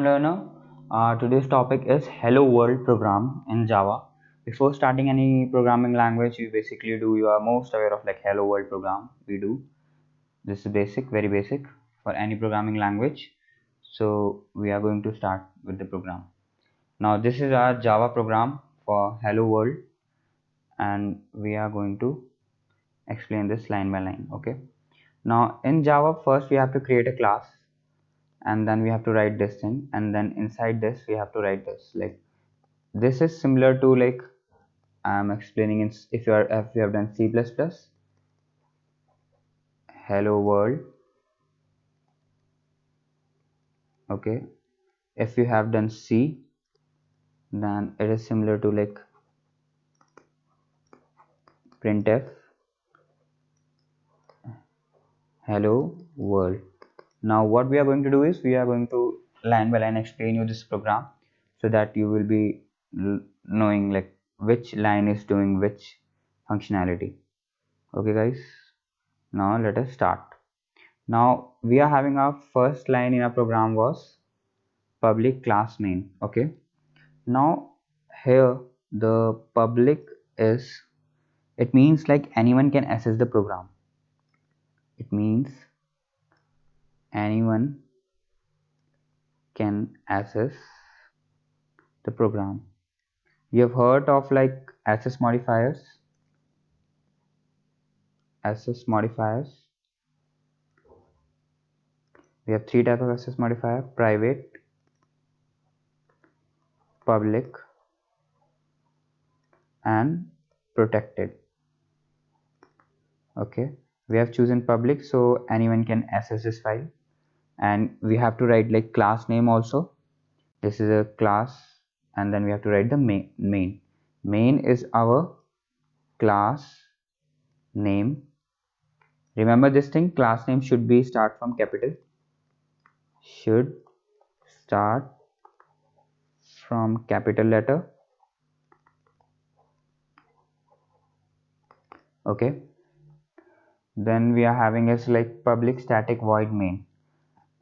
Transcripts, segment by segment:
Learner. Today's topic is Hello World program in Java. Before starting any programming language, you are most aware of like Hello World program. We do this is basic, very basic for any programming language. So we are going to start with the program. Now this is our Java program for Hello World, and we are going to explain this line by line. Okay. Now in Java, first we have to create a class, and then we have to write this thing, and then inside this we have to write this. Like this is similar to like I'm explaining in if you have done C++, hello world. Okay, if you have done C, then it is similar to like printf hello world. Now what we are going to do is we are going to line by line explain you this program, so that you will be knowing like which line is doing which functionality. Okay guys, now let us start. Now we are having our first line in our program was public class main. Okay, now here the public is, it means like anyone can access the program. It means anyone can access the program. You have heard of like access modifiers. Access modifiers, we have three types of access modifier: private, public, and protected. Okay, we have chosen public, so anyone can access this file, and we have to write like class name also. This is a class, and then we have to write the main is our class name. Remember this thing, class name should be start from capital, should start from capital letter. Okay, then we are having is like public static void main.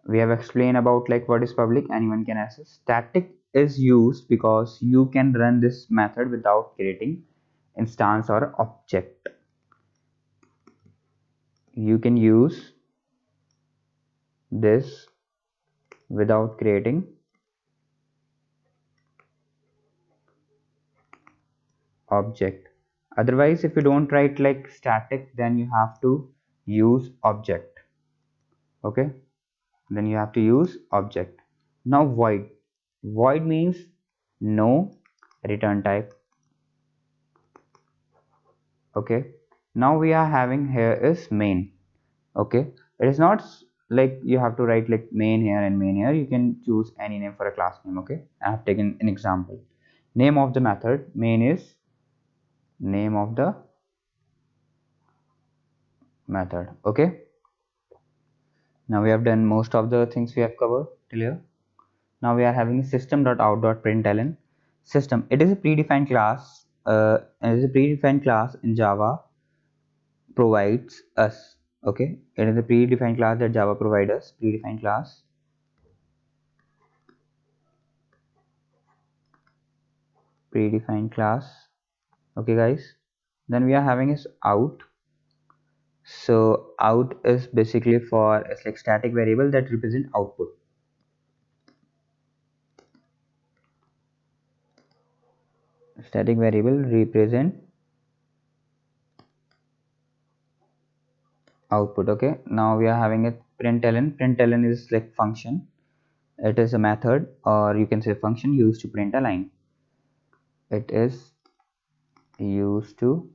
We have explained about like what is public, anyone can access. Static is used because you can run this method without creating instance or object. You can use this without creating object. Otherwise, if you don't write like static, then you have to use object. Okay, then you have to use object. Now void means no return type. Okay, now we are having here is main. Okay, it is not like you have to write like main here and main here. You can choose any name for a class name. Okay, I have taken an example. Name of the method main is name of the method. Okay, now we have done most of the things we have covered till here. Now we are having system.out.println. System, it is a predefined class. It is a predefined class in Java provides us. Okay, it is a predefined class that Java provides us. Predefined class. Predefined class. Okay guys, then we are having is out. So out is basically for, it's like static variable that represent output. Static variable represent output. Okay, now we are having a println is like function. It is a method, or you can say function, used to print a line. It is used to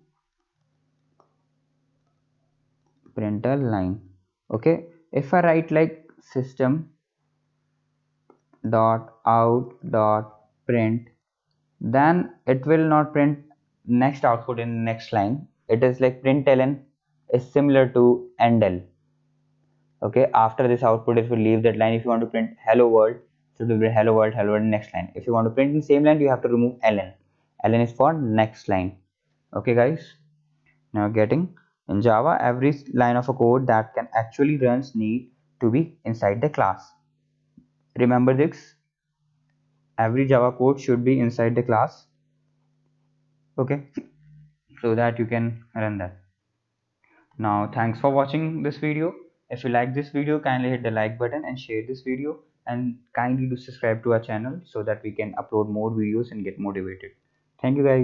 print a line. Okay, if I write like system dot out dot print, then it will not print next output in next line. It is like println is similar to endl. Okay, after this output it will leave that line. If you want to print hello world, so it will be hello world next line. If you want to print in same line, you have to remove ln is for next line. Okay guys, now getting, in Java every line of a code that can actually runs need to be inside the class. Remember this, every Java code should be inside the class, okay, so that you can run that. Now thanks for watching this video. If you like this video, kindly hit the like button and share this video, and kindly do subscribe to our channel so that we can upload more videos and get motivated. Thank you guys.